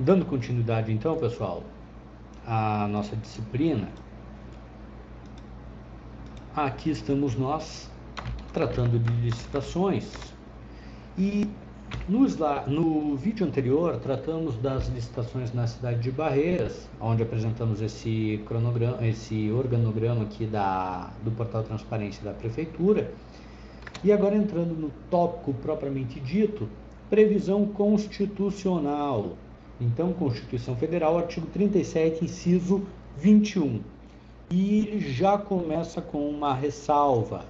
Dando continuidade então, pessoal, à nossa disciplina, aqui estamos nós tratando de licitações e no vídeo anterior tratamos das licitações na cidade de Barreiras, onde apresentamos esse organograma aqui do portal Transparência da Prefeitura. E agora entrando no tópico propriamente dito, previsão constitucional. Então, Constituição Federal, artigo 37, inciso 21. E ele já começa com uma ressalva.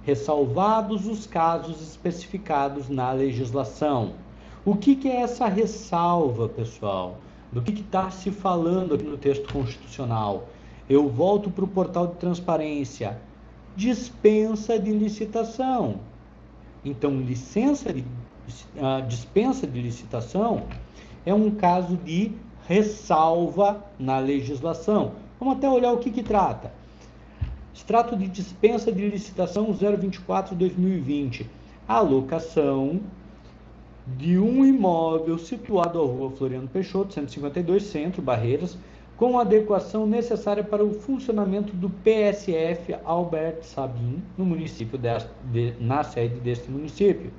Ressalvados os casos especificados na legislação. O que é essa ressalva, pessoal? Do que está se falando aqui no texto constitucional? Eu volto para o portal de transparência. Dispensa de licitação. Então, dispensa de licitação é um caso de ressalva na legislação. Vamos até olhar o que trata. Extrato de dispensa de licitação 024/2020. Alocação de um imóvel situado à rua Floriano Peixoto, 152, Centro, Barreiras, com adequação necessária para o funcionamento do PSF Albert Sabin, no município na sede deste município.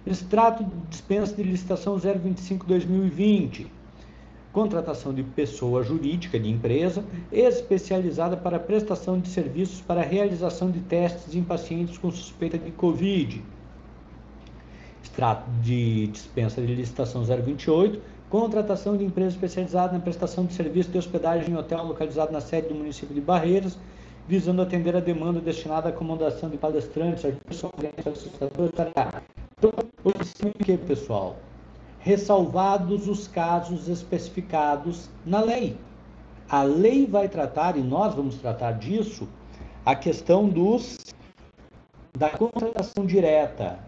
Extrato de dispensa de licitação 025/2020. Contratação de pessoa jurídica de empresa especializada para prestação de serviços para realização de testes em pacientes com suspeita de Covid. Extrato de dispensa de licitação 028. Contratação de empresa especializada na prestação de serviço de hospedagem em hotel localizado na sede do município de Barreiras, visando atender a demanda destinada à acomodação de palestrantes, assustadores, Então, o que, pessoal? Ressalvados os casos especificados na lei. A lei vai tratar, e nós vamos tratar disso, a questão da contratação direta.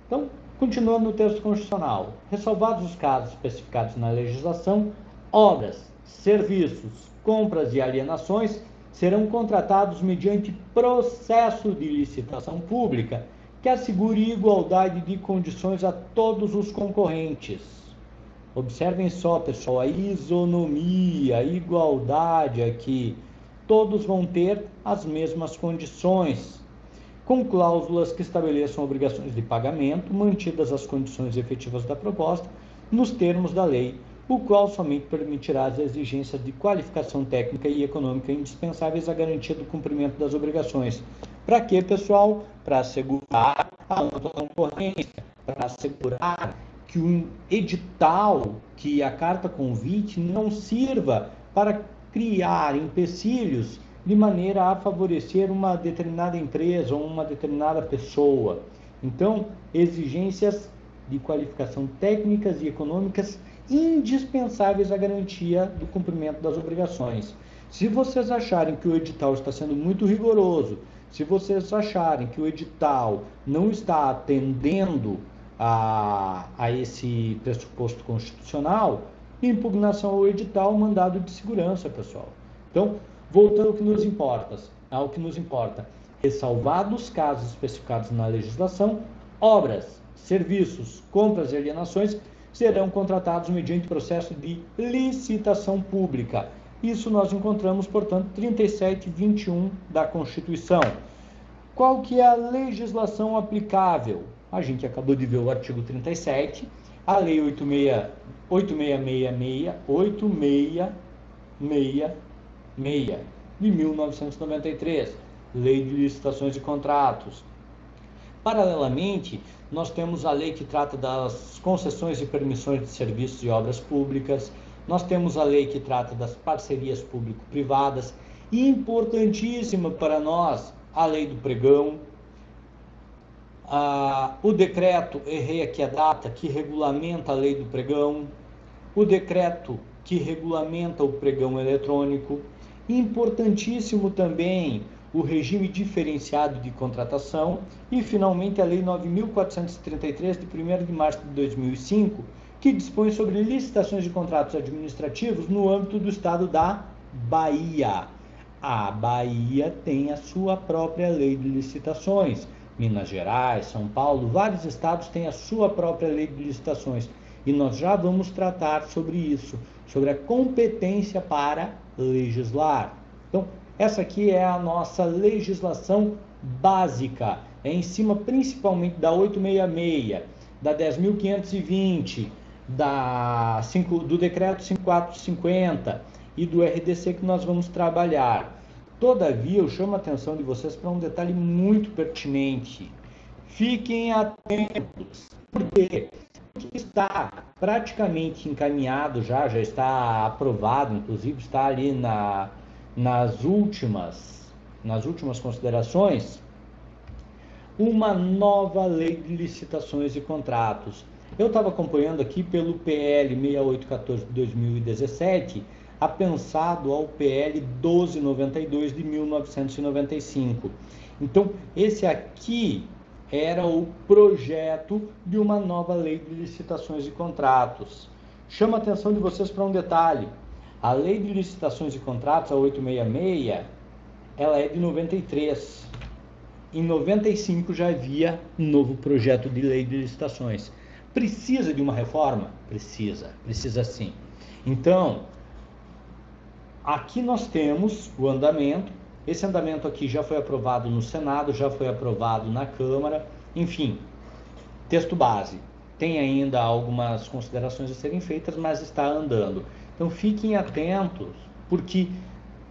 Então, continuando no texto constitucional, ressalvados os casos especificados na legislação, obras, serviços, compras e alienações serão contratados mediante processo de licitação pública que assegure igualdade de condições a todos os concorrentes. Observem só, pessoal, a isonomia, a igualdade aqui. Todos vão ter as mesmas condições, com cláusulas que estabeleçam obrigações de pagamento, mantidas as condições efetivas da proposta, nos termos da lei, o qual somente permitirá as exigências de qualificação técnica e econômica indispensáveis à garantia do cumprimento das obrigações. Para quê, pessoal? Para assegurar a ampla concorrência, para assegurar que um edital, que a carta convite não sirva para criar empecilhos de maneira a favorecer uma determinada empresa ou uma determinada pessoa. Então, exigências de qualificação técnicas e econômicas indispensáveis à garantia do cumprimento das obrigações. Se vocês acharem que o edital está sendo muito rigoroso, se vocês acharem que o edital não está atendendo a esse pressuposto constitucional, impugnação ao edital, mandado de segurança, pessoal. Então, voltando ao que nos importa, ressalvados os casos especificados na legislação, obras, serviços, compras e alienações serão contratados mediante processo de licitação pública. Isso nós encontramos, portanto, 37/21 da Constituição. Qual que é a legislação aplicável? A gente acabou de ver o artigo 37, a Lei 8666 de 1993, Lei de Licitações e Contratos. Paralelamente, nós temos a lei que trata das concessões e permissões de serviços e obras públicas, nós temos a lei que trata das parcerias público-privadas, e importantíssima para nós, a lei do pregão, o decreto, errei aqui a data, que regulamenta a lei do pregão, o decreto que regulamenta o pregão eletrônico, importantíssimo também o regime diferenciado de contratação e, finalmente, a Lei 9.433, de 1º de março de 2005, que dispõe sobre licitações de contratos administrativos no âmbito do estado da Bahia. A Bahia tem a sua própria lei de licitações. Minas Gerais, São Paulo, vários estados têm a sua própria lei de licitações. E nós já vamos tratar sobre isso, sobre a competência para legislar. Então, essa aqui é a nossa legislação básica, é em cima principalmente da 866, da 10.520, do decreto 5450 e do RDC que nós vamos trabalhar. Todavia, eu chamo a atenção de vocês para um detalhe muito pertinente. Fiquem atentos, porque está praticamente encaminhado já está aprovado, inclusive está ali nas últimas considerações, uma nova lei de licitações e contratos. Eu estava acompanhando aqui pelo PL 6814 de 2017, apensado ao PL 1292 de 1995. Então, esse aqui era o projeto de uma nova lei de licitações e contratos. Chamo a atenção de vocês para um detalhe. A lei de licitações e contratos, a 866, ela é de 93. Em 95 já havia um novo projeto de lei de licitações. Precisa de uma reforma? Precisa sim. Então, aqui nós temos o andamento. Esse andamento aqui já foi aprovado no Senado, já foi aprovado na Câmara, enfim, texto base. Tem ainda algumas considerações a serem feitas, mas está andando. Então fiquem atentos, porque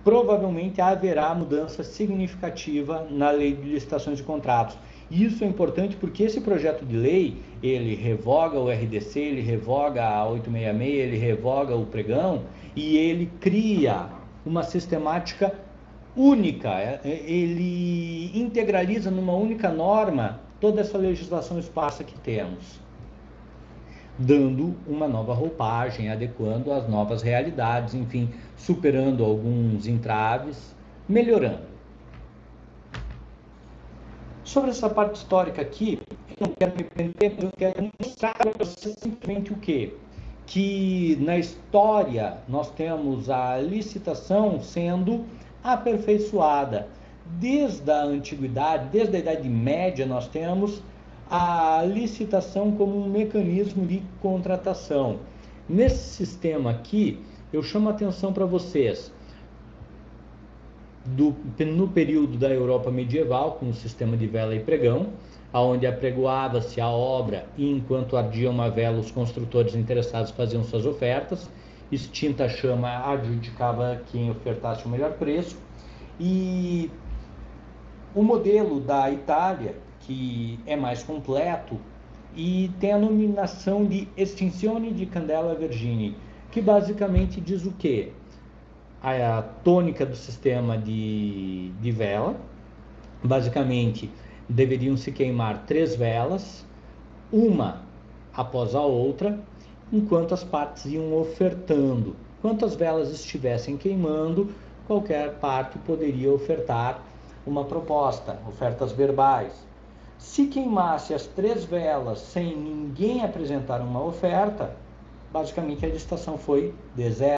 provavelmente haverá mudança significativa na lei de licitações e contratos. Isso é importante porque esse projeto de lei, ele revoga o RDC, ele revoga a 866, ele revoga o pregão e ele cria uma sistemática única, ele integraliza numa única norma toda essa legislação esparsa que temos, dando uma nova roupagem, adequando às novas realidades, enfim, superando alguns entraves, melhorando. Sobre essa parte histórica aqui, eu não quero me prender, mas eu quero mostrar para vocês simplesmente o quê? Que na história nós temos a licitação sendo aperfeiçoada. Desde a antiguidade, desde a Idade Média, nós temos a licitação como um mecanismo de contratação. Nesse sistema aqui, eu chamo a atenção para vocês no período da Europa medieval, com o sistema de vela e pregão, onde apregoava-se a obra e enquanto ardia uma vela, os construtores interessados faziam suas ofertas, extinta a chama adjudicava quem ofertasse o melhor preço. E o modelo da Itália, que é mais completo e tem a denominação de Estinzione di Candela Vergine, que basicamente diz o quê? A tônica do sistema de vela, basicamente deveriam se queimar 3 velas, uma após a outra, enquanto as partes iam ofertando. Enquanto as velas estivessem queimando, qualquer parte poderia ofertar uma proposta, ofertas verbais. Se queimasse as 3 velas sem ninguém apresentar uma oferta, basicamente a licitação foi deserta.